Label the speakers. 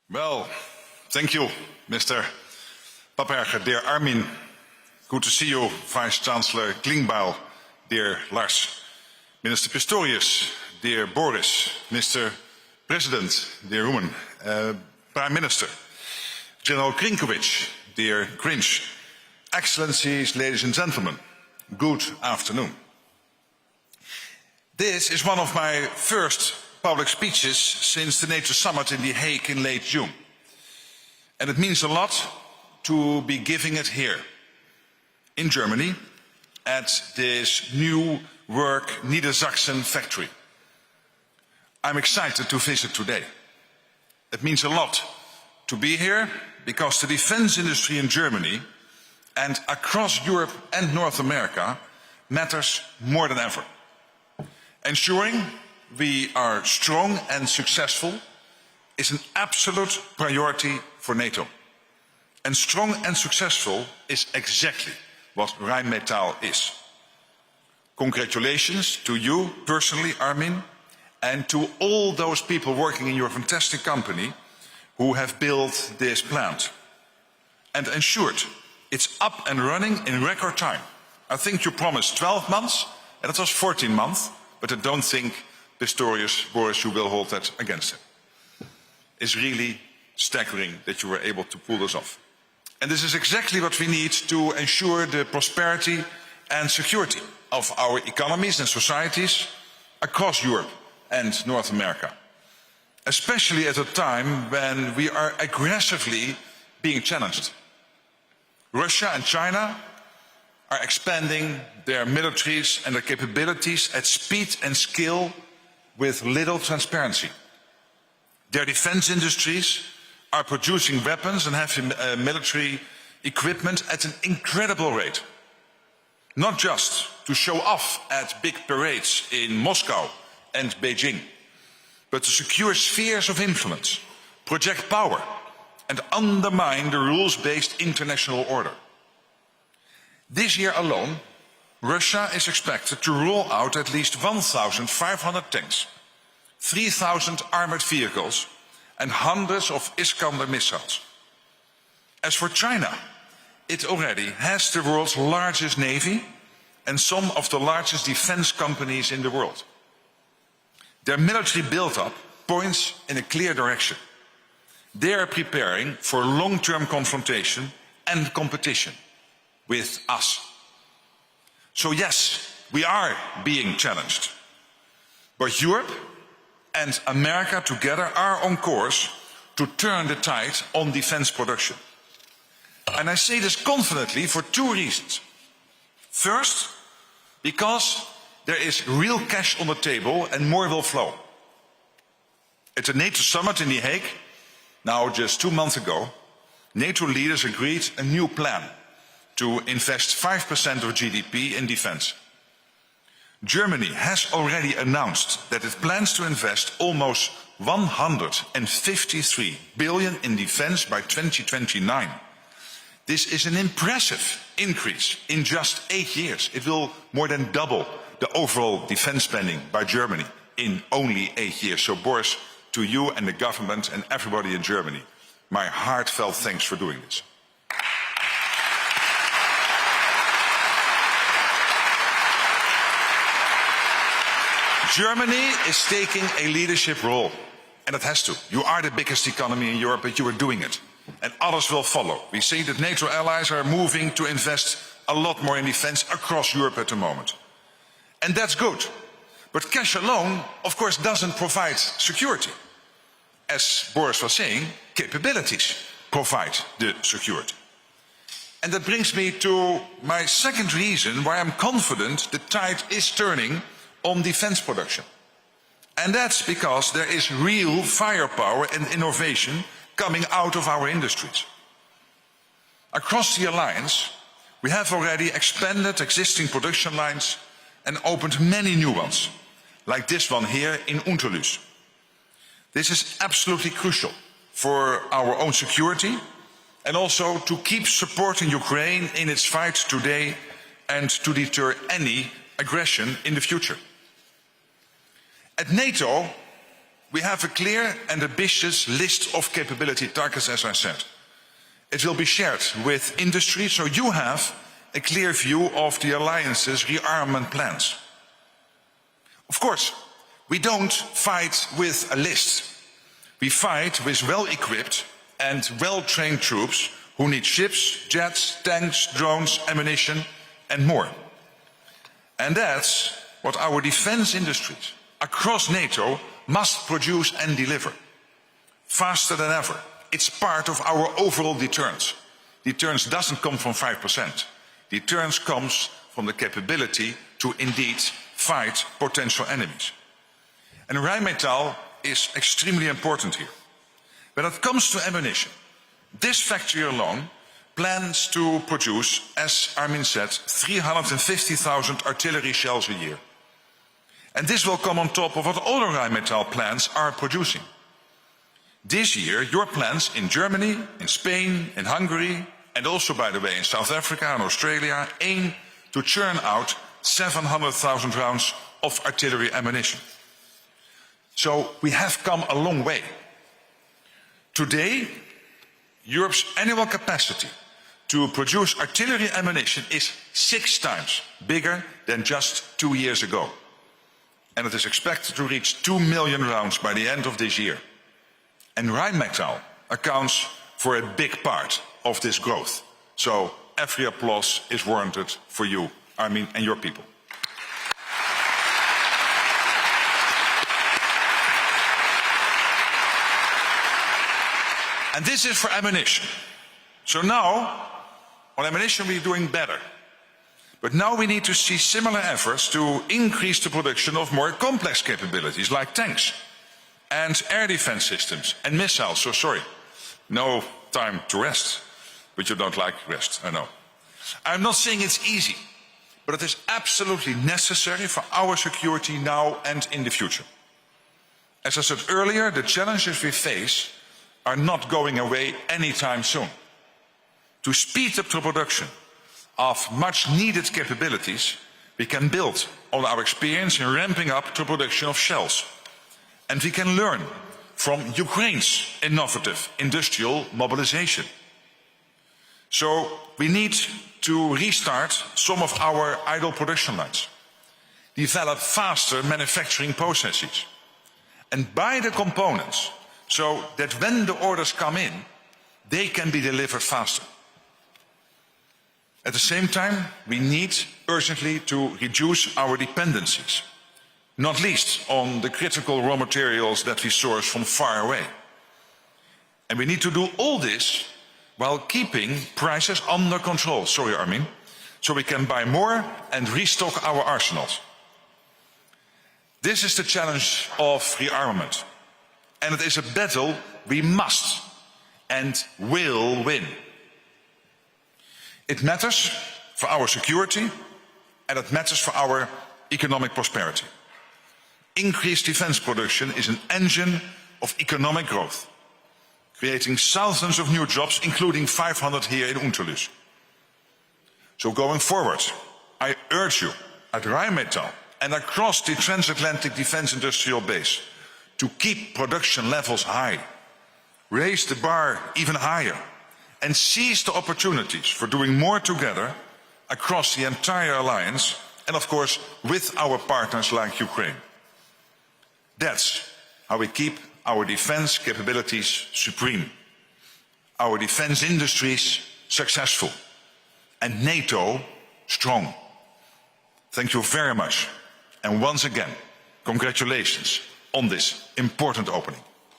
Speaker 1: Well, thank you, Mr. Papperger, dear Armin. Good to see you, Vice Chancellor Klingbeil, dear Lars. Minister Pistorius, dear Boris. Mr. President, dear Rumen. Prime Minister, General Krinkovic, dear Grinch. Excellencies, ladies and gentlemen, good afternoon. This is one of my first public speeches since the NATO summit in The Hague in late June. And it means a lot to be giving it here, in Germany, at this new work Niedersachsen factory. I'm excited to visit today. It means a lot to be here because the defense industry in Germany and across Europe and North America matters more than ever. Ensuring we are strong and successful is an absolute priority for NATO. And strong and successful is exactly what Rheinmetall is. Congratulations to you personally, Armin, and to all those people working in your fantastic company who have built this plant and ensured it's up and running in record time. I think you promised 12 months, and it was 14 months, but I don't think Pistorius, Boris, you will hold that against him. It's really staggering that you were able to pull this off. And this is exactly what we need to ensure the prosperity and security of our economies and societies across Europe and North America, especially at a time when we are aggressively being challenged. Russia and China are expanding their militaries and their capabilities at speed and scale with little transparency. Their defense industries are producing weapons and heavy military equipment at an incredible rate. Not just to show off at big parades in Moscow and Beijing, but to secure spheres of influence, project power, and undermine the rules-based international order. This year alone, Russia is expected to roll out at least 1,500 tanks, 3,000 armored vehicles, and hundreds of Iskander missiles. As for China, it already has the world's largest navy and some of the largest defense companies in the world. Their military build-up points in a clear direction. They are preparing for long-term confrontation and competition with us. So yes, we are being challenged. But Europe and America together are on course to turn the tide on defense production. And I say this confidently for two reasons. First, because there is real cash on the table and more will flow. At the NATO summit in The Hague, now just 2 months ago, NATO leaders agreed a new plan to invest 5% of GDP in defense. Germany has already announced that it plans to invest almost 153 billion in defense by 2029. This is an impressive increase in just 8 years. It will more than double the overall defense spending by Germany in only 8 years. So Boris, to you and the government and everybody in Germany, my heartfelt thanks for doing this. Germany is taking a leadership role, and it has to. You are the biggest economy in Europe, but you are doing it. And others will follow. We see that NATO allies are moving to invest a lot more in defense across Europe at the moment. And that's good. But cash alone, of course, doesn't provide security. As Boris was saying, capabilities provide the security. And that brings me to my second reason why I'm confident the tide is turning on defense production. And that's because there is real firepower and innovation coming out of our industries. Across the alliance, we have already expanded existing production lines and opened many new ones, like this one here in Unterlüß. This is absolutely crucial for our own security and also to keep supporting Ukraine in its fight today and to deter any aggression in the future. At NATO, We have a clear and ambitious list of capability targets, as I said. It will be shared with industry, so you have a clear view of the alliance's rearmament plans. Of course, we don't fight with a list. We fight with well-equipped and well-trained troops who need ships, jets, tanks, drones, ammunition and more. And that's what our defense industries across NATO must produce and deliver. Faster than ever. It's part of our overall deterrence. Deterrence doesn't come from 5%. Deterrence comes from the capability to indeed fight potential enemies. And Rheinmetall is extremely important here. When it comes to ammunition, this factory alone plans to produce, as Armin said, 350,000 artillery shells a year. And this will come on top of what other Rheinmetall plants are producing. This year, your plants in Germany, in Spain, in Hungary, and also, by the way, in South Africa and Australia, aim to churn out 700,000 rounds of artillery ammunition. So we have come a long way. Today, Europe's annual capacity to produce artillery ammunition is 6 times bigger than just 2 years ago. And it is expected to reach 2 million rounds by the end of this year. And Rheinmetall accounts for a big part of this growth. So every applause is warranted for you, Armin, and your people. And this is for ammunition. So now, on ammunition we're doing better. But now we need to see similar efforts to increase the production of more complex capabilities like tanks and air defense systems and missiles. So sorry, no time to rest. But you don't like rest, I know. I'm not saying it's easy, but it is absolutely necessary for our security now and in the future. As I said earlier, the challenges we face are not going away anytime soon. To speed up the production of much needed capabilities, we can build on our experience in ramping up the production of shells. And we can learn from Ukraine's innovative industrial mobilization. So we need to restart some of our idle production lines, develop faster manufacturing processes, and buy the components so that when the orders come in, they can be delivered faster. At the same time, we need urgently to reduce our dependencies, not least on the critical raw materials that we source from far away. And we need to do all this while keeping prices under control, sorry Armin, so we can buy more and restock our arsenals. This is the challenge of rearmament, and it is a battle we must and will win. It matters for our security and it matters for our economic prosperity. Increased defense production is an engine of economic growth, creating thousands of new jobs, including 500 here in Unterlüß. So going forward, I urge you at Rheinmetall and across the transatlantic defense industrial base to keep production levels high, raise the bar even higher, and seize the opportunities for doing more together across the entire alliance and, of course, with our partners like Ukraine. That's how we keep our defense capabilities supreme, our defense industries successful, and NATO strong. Thank you very much. And once again, congratulations on this important opening.